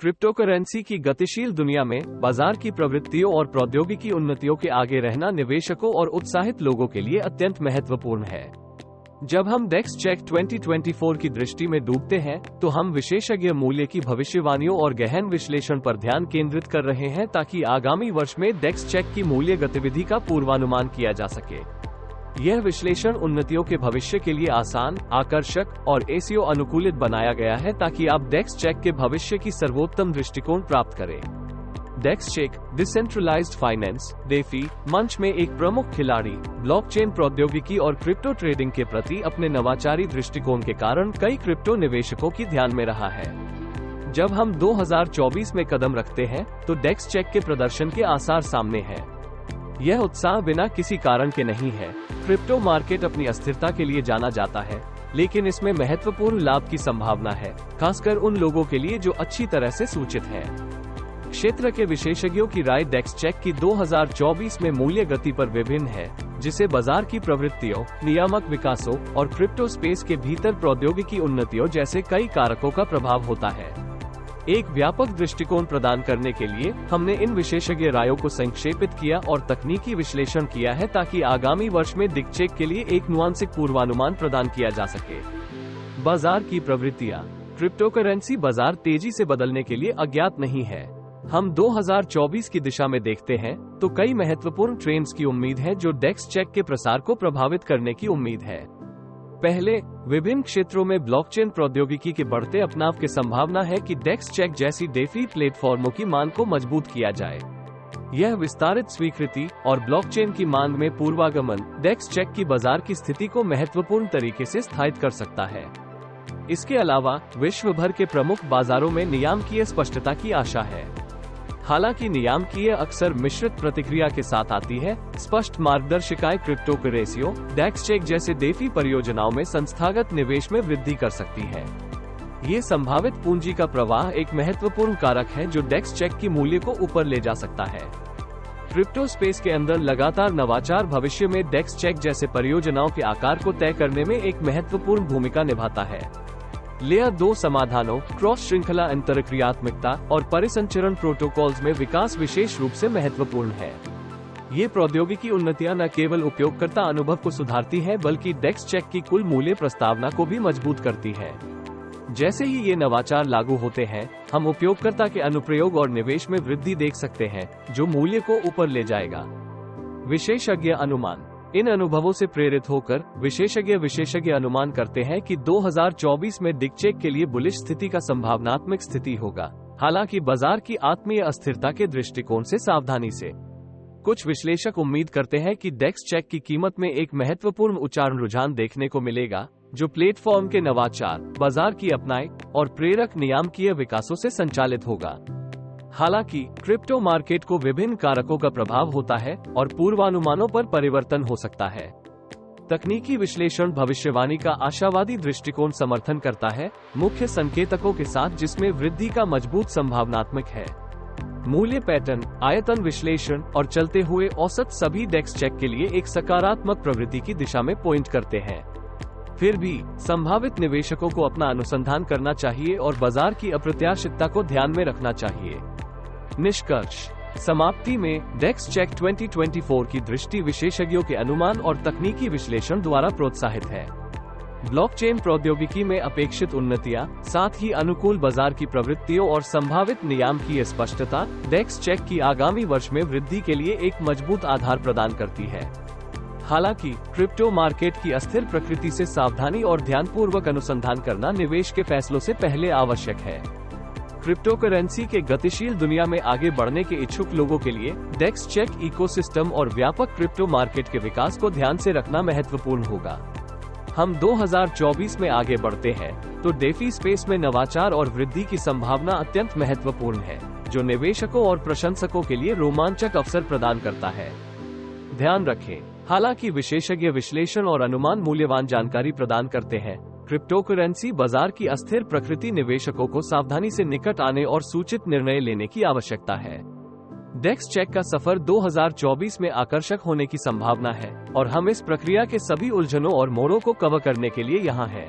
Cryptocurrency की गतिशील दुनिया में बाजार की प्रवृत्तियों और प्रौद्योगिकी उन्नतियों के आगे रहना निवेशकों और उत्साहित लोगों के लिए अत्यंत महत्वपूर्ण है। जब हम डेक्स चेक 2024 की दृष्टि में डूबते हैं, तो हम विशेषज्ञ मूल्य की भविष्यवाणियों और गहन विश्लेषण पर ध्यान केंद्रित कर रहे हैं ताकि आगामी वर्ष में डेक्स चेक की मूल्य गतिविधि का पूर्वानुमान किया जा सके। यह विश्लेषण उन्नतियों के भविष्य के लिए आसान, आकर्षक और एसईओ अनुकूलित बनाया गया है ताकि आप डेक्स चेक के भविष्य की सर्वोत्तम दृष्टिकोण प्राप्त करें। डेक्स चेक डिसेंट्रलाइज्ड फाइनेंस डेफी मंच में एक प्रमुख खिलाड़ी ब्लॉकचेन प्रौद्योगिकी और क्रिप्टो ट्रेडिंग के प्रति अपने नवाचारी दृष्टिकोण के कारण कई क्रिप्टो निवेशकों की ध्यान में रहा है। जब हम 2024 में कदम रखते हैं, तो डेक्स चेक के प्रदर्शन के आसार सामने हैं। यह उत्साह बिना किसी कारण के नहीं है। क्रिप्टो मार्केट अपनी अस्थिरता के लिए जाना जाता है, लेकिन इसमें महत्वपूर्ण लाभ की संभावना है, खासकर उन लोगों के लिए जो अच्छी तरह से सूचित हैं। क्षेत्र के विशेषज्ञों की राय डेक्स चेक की 2024 में मूल्य गति पर विभिन्न है, जिसे बाजार की प्रवृत्तियों, नियामक विकासों और क्रिप्टो स्पेस के भीतर प्रौद्योगिकी उन्नतियों जैसे कई कारकों का प्रभाव होता है। एक व्यापक दृष्टिकोण प्रदान करने के लिए हमने इन विशेषज्ञ रायों को संक्षेपित किया और तकनीकी विश्लेषण किया है ताकि आगामी वर्ष में डेक्स चेक के लिए एक नुआंसिक पूर्वानुमान प्रदान किया जा सके। बाजार की प्रवृत्तियां। क्रिप्टोकरेंसी बाजार तेजी से बदलने के लिए अज्ञात नहीं है। हम 2024 की दिशा में देखते हैं तो कई महत्वपूर्ण ट्रेंड्स की उम्मीद है जो डेक्स चेक के प्रसार को प्रभावित करने की उम्मीद है। पहले, विभिन्न क्षेत्रों में ब्लॉकचेन प्रौद्योगिकी के बढ़ते अपनाव की संभावना है कि डेक्स चेक जैसी डेफी प्लेटफॉर्मों की मांग को मजबूत किया जाए। यह विस्तारित स्वीकृति और ब्लॉकचेन की मांग में पूर्वागमन डेक्स चेक की बाजार की स्थिति को महत्वपूर्ण तरीके से स्थायित कर सकता है। इसके अलावा विश्व भर के प्रमुख बाजारों में नियामकीय स्पष्टता की आशा है। हालांकि नियामकीय अक्सर मिश्रित प्रतिक्रिया के साथ आती है। स्पष्ट मार्गदर्शिकाएं क्रिप्टोकरेंसियों, डेक्स चेक जैसे डेफी परियोजनाओं में संस्थागत निवेश में वृद्धि कर सकती है। ये संभावित पूंजी का प्रवाह एक महत्वपूर्ण कारक है जो डेक्स चेक की मूल्य को ऊपर ले जा सकता है। क्रिप्टो स्पेस के अंदर लगातार नवाचार भविष्य में डेक्स चेक जैसे परियोजनाओं के आकार को तय करने में एक महत्वपूर्ण भूमिका निभाता है। लेयर 2 समाधानों, क्रॉस श्रृंखला अंतरक्रियात्मकता और परिसंचरण प्रोटोकॉल्स में विकास विशेष रूप से महत्वपूर्ण है। ये प्रौद्योगिकी उन्नतियां न केवल उपयोगकर्ता अनुभव को सुधारती हैं बल्कि डेक्स चेक की कुल मूल्य प्रस्तावना को भी मजबूत करती है। जैसे ही ये नवाचार लागू होते हैं, हम उपयोगकर्ता के अनुप्रयोग और निवेश में वृद्धि देख सकते हैं, जो मूल्य को ऊपर ले जाएगा। विशेषज्ञ अनुमान। इन अनुभवों से प्रेरित होकर विशेषज्ञ अनुमान करते हैं कि 2024 में डेक्स चेक के लिए बुलिश स्थिति का संभावनात्मक स्थिति होगा, हालांकि बाजार की आत्मीय अस्थिरता के दृष्टिकोण से सावधानी से। कुछ विश्लेषक उम्मीद करते हैं कि डेक्स चेक की कीमत में एक महत्वपूर्ण उच्चारण रुझान देखने को मिलेगा, जो प्लेटफॉर्म के नवाचार, बाजार की अपनाए और प्रेरक नियामकीय विकासों से संचालित होगा। हालांकि क्रिप्टो मार्केट को विभिन्न कारकों का प्रभाव होता है और पूर्वानुमानों पर परिवर्तन हो सकता है। तकनीकी विश्लेषण भविष्यवाणी का आशावादी दृष्टिकोण समर्थन करता है, मुख्य संकेतकों के साथ जिसमें वृद्धि का मजबूत संभावनात्मक है। मूल्य पैटर्न, आयतन विश्लेषण और चलते हुए औसत सभी डेक्स चेक के लिए एक सकारात्मक प्रवृत्ति की दिशा में पॉइंट करते हैं। फिर भी संभावित निवेशकों को अपना अनुसंधान करना चाहिए और बाजार की अप्रत्याशितता को ध्यान में रखना चाहिए। निष्कर्ष। समाप्ति में, डेक्स चेक 2024 की दृष्टि विशेषज्ञों के अनुमान और तकनीकी विश्लेषण द्वारा प्रोत्साहित है। ब्लॉकचेन प्रौद्योगिकी में अपेक्षित उन्नतियां, साथ ही अनुकूल बाजार की प्रवृत्तियों और संभावित नियामकीय स्पष्टता डेक्स चेक की आगामी वर्ष में वृद्धि के लिए एक मजबूत आधार प्रदान करती है। हालांकि क्रिप्टो मार्केट की अस्थिर प्रकृति से सावधानी और ध्यानपूर्वक अनुसंधान करना निवेश के फैसलों से पहले आवश्यक है। क्रिप्टोकरेंसी के गतिशील दुनिया में आगे बढ़ने के इच्छुक लोगों के लिए डेक्स चेक इकोसिस्टम और व्यापक क्रिप्टो मार्केट के विकास को ध्यान से रखना महत्वपूर्ण होगा। हम 2024 में आगे बढ़ते हैं, तो डेफी स्पेस में नवाचार और वृद्धि की संभावना अत्यंत महत्वपूर्ण है, जो निवेशकों और प्रशंसकों के लिए रोमांचक अवसर प्रदान करता है। ध्यान रखें, हालांकि विशेषज्ञ विश्लेषण और अनुमान मूल्यवान जानकारी प्रदान करते हैं, क्रिप्टोकरेंसी बाजार की अस्थिर प्रकृति निवेशकों को सावधानी से निकट आने और सूचित निर्णय लेने की आवश्यकता है। डेक्स चेक का सफर 2024 में आकर्षक होने की संभावना है और हम इस प्रक्रिया के सभी उलझनों और मोड़ों को कवर करने के लिए यहाँ हैं।